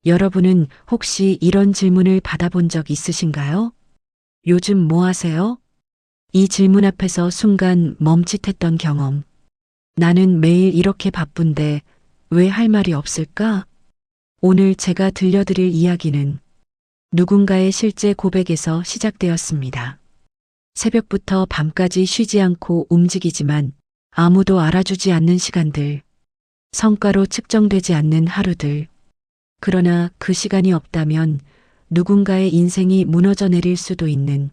여러분은 혹시 이런 질문을 받아본 적 있으신가요? 요즘 뭐 하세요? 이 질문 앞에서 순간 멈칫했던 경험. 나는 매일 이렇게 바쁜데 왜 할 말이 없을까? 오늘 제가 들려드릴 이야기는 누군가의 실제 고백에서 시작되었습니다. 새벽부터 밤까지 쉬지 않고 움직이지만 아무도 알아주지 않는 시간들, 성과로 측정되지 않는 하루들. 그러나 그 시간이 없다면 누군가의 인생이 무너져 내릴 수도 있는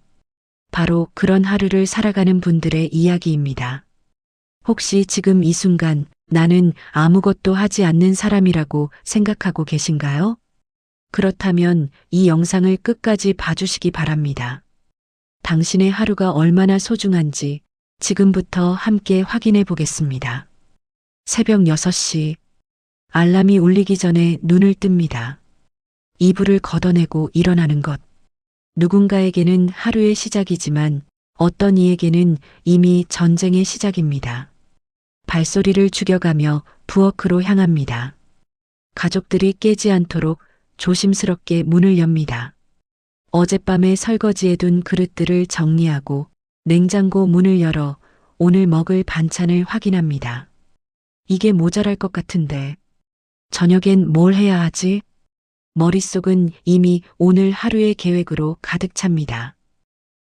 바로 그런 하루를 살아가는 분들의 이야기입니다. 혹시 지금 이 순간 나는 아무것도 하지 않는 사람이라고 생각하고 계신가요? 그렇다면 이 영상을 끝까지 봐주시기 바랍니다. 당신의 하루가 얼마나 소중한지 지금부터 함께 확인해 보겠습니다. 새벽 6시, 알람이 울리기 전에 눈을 뜹니다. 이불을 걷어내고 일어나는 것. 누군가에게는 하루의 시작이지만 어떤 이에게는 이미 전쟁의 시작입니다. 발소리를 죽여가며 부엌으로 향합니다. 가족들이 깨지 않도록 조심스럽게 문을 엽니다. 어젯밤에 설거지해둔 그릇들을 정리하고 냉장고 문을 열어 오늘 먹을 반찬을 확인합니다. 이게 모자랄 것 같은데 저녁엔 뭘 해야 하지? 머릿속은 이미 오늘 하루의 계획으로 가득 찹니다.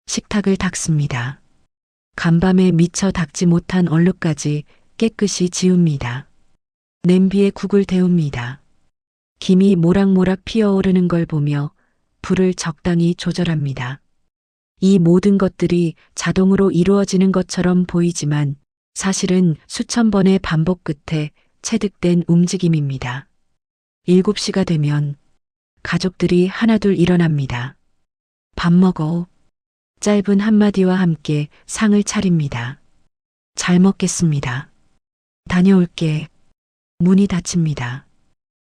식탁을 닦습니다. 간밤에 미처 닦지 못한 얼룩까지 깨끗이 지웁니다. 냄비에 국을 데웁니다. 김이 모락모락 피어오르는 걸 보며 불을 적당히 조절합니다. 이 모든 것들이 자동으로 이루어지는 것처럼 보이지만 사실은 수천 번의 반복 끝에 체득된 움직임입니다. 7시가 되면 가족들이 하나둘 일어납니다. 밥 먹어. 짧은 한마디와 함께 상을 차립니다. 잘 먹겠습니다. 다녀올게. 문이 닫힙니다.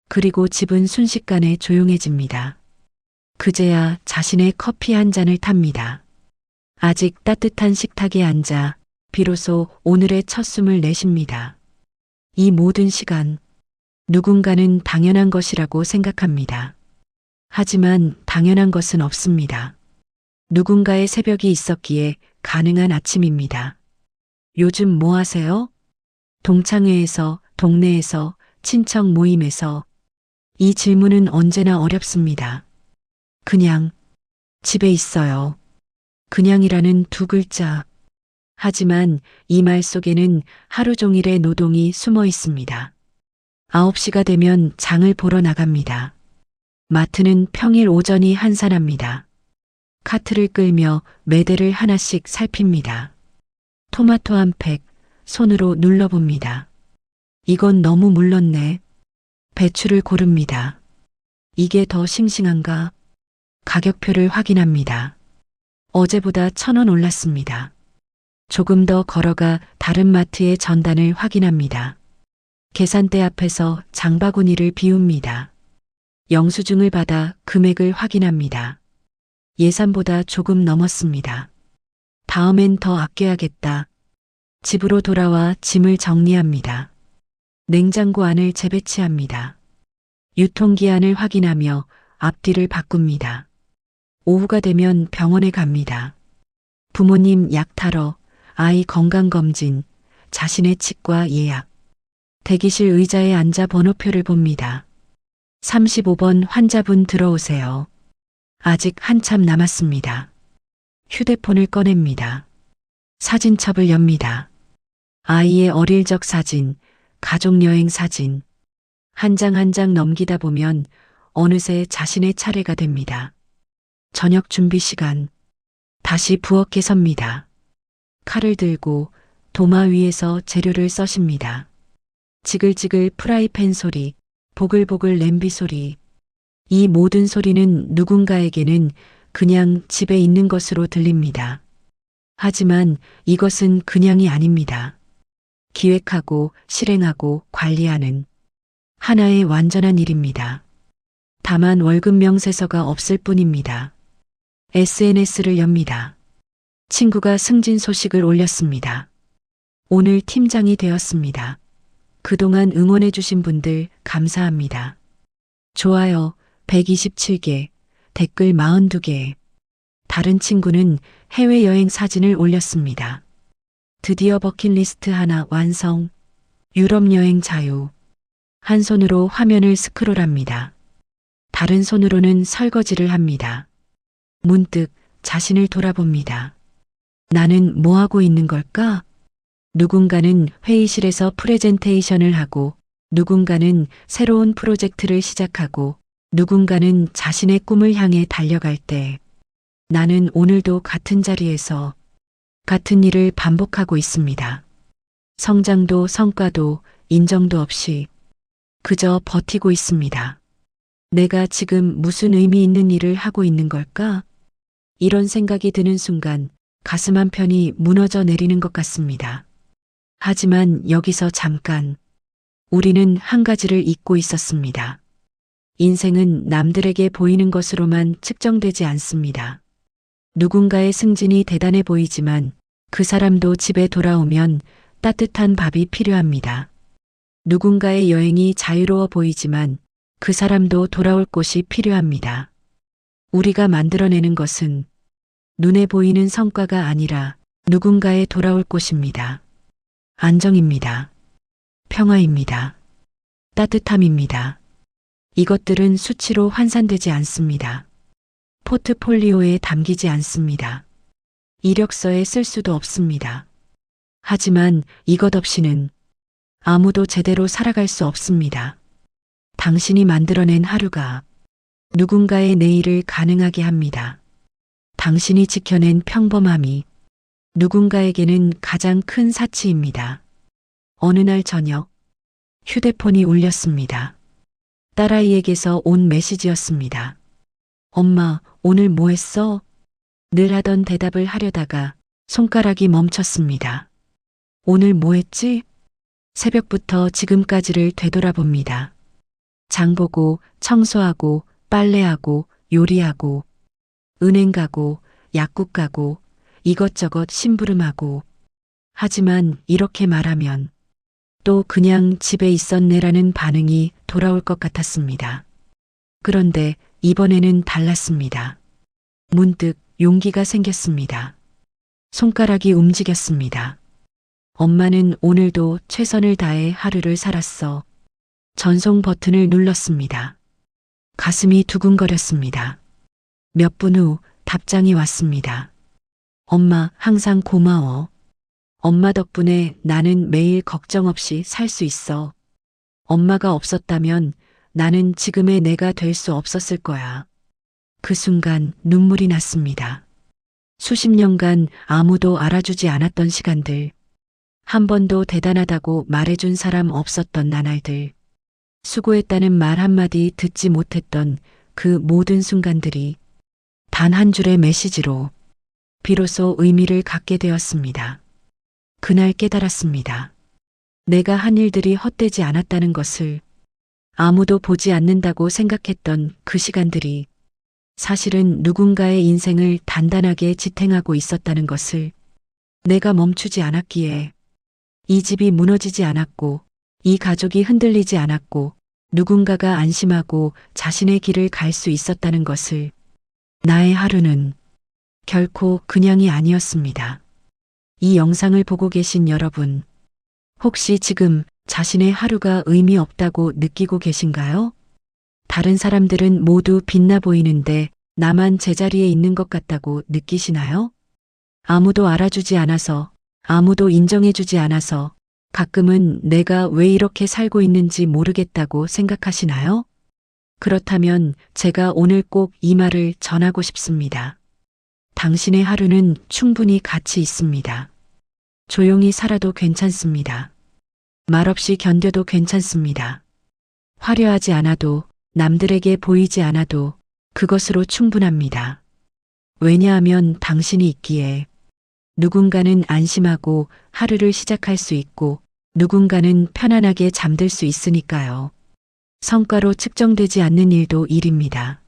그리고 집은 순식간에 조용해집니다. 그제야 자신의 커피 한 잔을 탑니다. 아직 따뜻한 식탁에 앉아 비로소 오늘의 첫 숨을 내쉽니다. 이 모든 시간, 누군가는 당연한 것이라고 생각합니다. 하지만 당연한 것은 없습니다. 누군가의 새벽이 있었기에 가능한 아침입니다. 요즘 뭐 하세요? 동창회에서, 동네에서, 친척 모임에서. 이 질문은 언제나 어렵습니다. 그냥 집에 있어요. 그냥이라는 두 글자. 하지만 이 말 속에는 하루 종일의 노동이 숨어 있습니다. 9시가 되면 장을 보러 나갑니다. 마트는 평일 오전이 한산합니다. 카트를 끌며 매대를 하나씩 살핍니다. 토마토 한 팩 손으로 눌러봅니다. 이건 너무 물렀네. 배추를 고릅니다. 이게 더 싱싱한가? 가격표를 확인합니다. 어제보다 1,000원 올랐습니다. 조금 더 걸어가 다른 마트의 전단을 확인합니다. 계산대 앞에서 장바구니를 비웁니다. 영수증을 받아 금액을 확인합니다. 예산보다 조금 넘었습니다. 다음엔 더 아껴야겠다. 집으로 돌아와 짐을 정리합니다. 냉장고 안을 재배치합니다. 유통기한을 확인하며 앞뒤를 바꿉니다. 오후가 되면 병원에 갑니다. 부모님 약 타러, 아이 건강검진, 자신의 치과 예약. 대기실 의자에 앉아 번호표를 봅니다. 35번 환자분 들어오세요. 아직 한참 남았습니다. 휴대폰을 꺼냅니다. 사진첩을 엽니다. 아이의 어릴 적 사진, 가족여행 사진. 한 장 한 장 넘기다 보면 어느새 자신의 차례가 됩니다. 저녁 준비 시간. 다시 부엌에 섭니다. 칼을 들고 도마 위에서 재료를 써십니다. 지글지글 프라이팬 소리, 보글보글 냄비 소리. 이 모든 소리는 누군가에게는 그냥 집에 있는 것으로 들립니다. 하지만 이것은 그냥이 아닙니다. 기획하고 실행하고 관리하는 하나의 완전한 일입니다. 다만 월급 명세서가 없을 뿐입니다. SNS를 엽니다. 친구가 승진 소식을 올렸습니다. 오늘 팀장이 되었습니다. 그동안 응원해주신 분들 감사합니다. 좋아요, 127개, 댓글 42개. 다른 친구는 해외여행 사진을 올렸습니다. 드디어 버킷리스트 하나 완성. 유럽 여행 자유. 한 손으로 화면을 스크롤합니다. 다른 손으로는 설거지를 합니다. 문득 자신을 돌아봅니다. 나는 뭐 하고 있는 걸까? 누군가는 회의실에서 프레젠테이션을 하고, 누군가는 새로운 프로젝트를 시작하고, 누군가는 자신의 꿈을 향해 달려갈 때, 나는 오늘도 같은 자리에서 같은 일을 반복하고 있습니다. 성장도 성과도 인정도 없이 그저 버티고 있습니다. 내가 지금 무슨 의미 있는 일을 하고 있는 걸까? 이런 생각이 드는 순간 가슴 한편이 무너져 내리는 것 같습니다. 하지만 여기서 잠깐 우리는 한 가지를 잊고 있었습니다. 인생은 남들에게 보이는 것으로만 측정되지 않습니다. 누군가의 승진이 대단해 보이지만 그 사람도 집에 돌아오면 따뜻한 밥이 필요합니다. 누군가의 여행이 자유로워 보이지만 그 사람도 돌아올 곳이 필요합니다. 우리가 만들어내는 것은 눈에 보이는 성과가 아니라 누군가의 돌아올 곳입니다. 안정입니다. 평화입니다. 따뜻함입니다. 이것들은 수치로 환산되지 않습니다. 포트폴리오에 담기지 않습니다. 이력서에 쓸 수도 없습니다. 하지만 이것 없이는 아무도 제대로 살아갈 수 없습니다. 당신이 만들어낸 하루가 누군가의 내일을 가능하게 합니다. 당신이 지켜낸 평범함이 누군가에게는 가장 큰 사치입니다. 어느 날 저녁 휴대폰이 울렸습니다. 딸아이에게서 온 메시지였습니다. 엄마, 오늘 뭐 했어? 늘 하던 대답을 하려다가 손가락이 멈췄습니다. 오늘 뭐 했지? 새벽부터 지금까지를 되돌아봅니다. 장 보고, 청소하고, 빨래하고, 요리하고, 은행 가고, 약국 가고, 이것저것 심부름하고. 하지만 이렇게 말하면 또 그냥 집에 있었네라는 반응이 돌아올 것 같았습니다. 그런데 이번에는 달랐습니다. 문득 용기가 생겼습니다. 손가락이 움직였습니다. 엄마는 오늘도 최선을 다해 하루를 살았어. 전송 버튼을 눌렀습니다. 가슴이 두근거렸습니다. 몇 분 후 답장이 왔습니다. 엄마, 항상 고마워. 엄마 덕분에 나는 매일 걱정 없이 살 수 있어. 엄마가 없었다면 나는 지금의 내가 될 수 없었을 거야. 그 순간 눈물이 났습니다. 수십 년간 아무도 알아주지 않았던 시간들, 한 번도 대단하다고 말해준 사람 없었던 나날들, 수고했다는 말 한마디 듣지 못했던 그 모든 순간들이 단 한 줄의 메시지로 비로소 의미를 갖게 되었습니다. 그날 깨달았습니다. 내가 한 일들이 헛되지 않았다는 것을, 아무도 보지 않는다고 생각했던 그 시간들이 사실은 누군가의 인생을 단단하게 지탱하고 있었다는 것을, 내가 멈추지 않았기에 이 집이 무너지지 않았고, 이 가족이 흔들리지 않았고, 누군가가 안심하고 자신의 길을 갈 수 있었다는 것을, 나의 하루는 결코 그냥이 아니었습니다. 이 영상을 보고 계신 여러분, 혹시 지금 자신의 하루가 의미 없다고 느끼고 계신가요? 다른 사람들은 모두 빛나 보이는데 나만 제자리에 있는 것 같다고 느끼시나요? 아무도 알아주지 않아서, 아무도 인정해주지 않아서 가끔은 내가 왜 이렇게 살고 있는지 모르겠다고 생각하시나요? 그렇다면 제가 오늘 꼭 이 말을 전하고 싶습니다. 당신의 하루는 충분히 가치 있습니다. 조용히 살아도 괜찮습니다. 말없이 견뎌도 괜찮습니다. 화려하지 않아도, 남들에게 보이지 않아도 그것으로 충분합니다. 왜냐하면 당신이 있기에 누군가는 안심하고 하루를 시작할 수 있고 누군가는 편안하게 잠들 수 있으니까요. 성과로 측정되지 않는 일도 일입니다.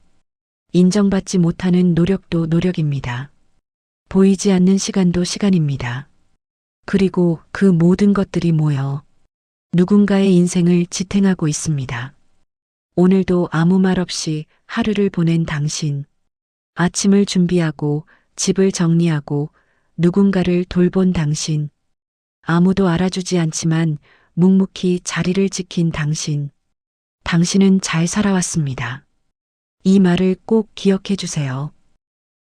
인정받지 못하는 노력도 노력입니다. 보이지 않는 시간도 시간입니다. 그리고 그 모든 것들이 모여 누군가의 인생을 지탱하고 있습니다. 오늘도 아무 말 없이 하루를 보낸 당신. 아침을 준비하고 집을 정리하고 누군가를 돌본 당신. 아무도 알아주지 않지만 묵묵히 자리를 지킨 당신. 당신은 잘 살아왔습니다. 이 말을 꼭 기억해 주세요.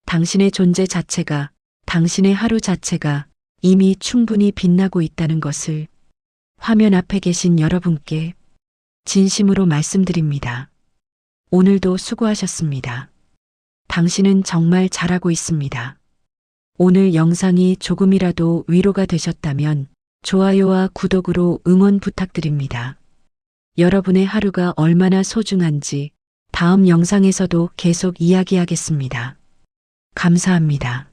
당신의 존재 자체가, 당신의 하루 자체가 이미 충분히 빛나고 있다는 것을 화면 앞에 계신 여러분께 진심으로 말씀드립니다. 오늘도 수고하셨습니다. 당신은 정말 잘하고 있습니다. 오늘 영상이 조금이라도 위로가 되셨다면 좋아요와 구독으로 응원 부탁드립니다. 여러분의 하루가 얼마나 소중한지 다음 영상에서도 계속 이야기하겠습니다. 감사합니다.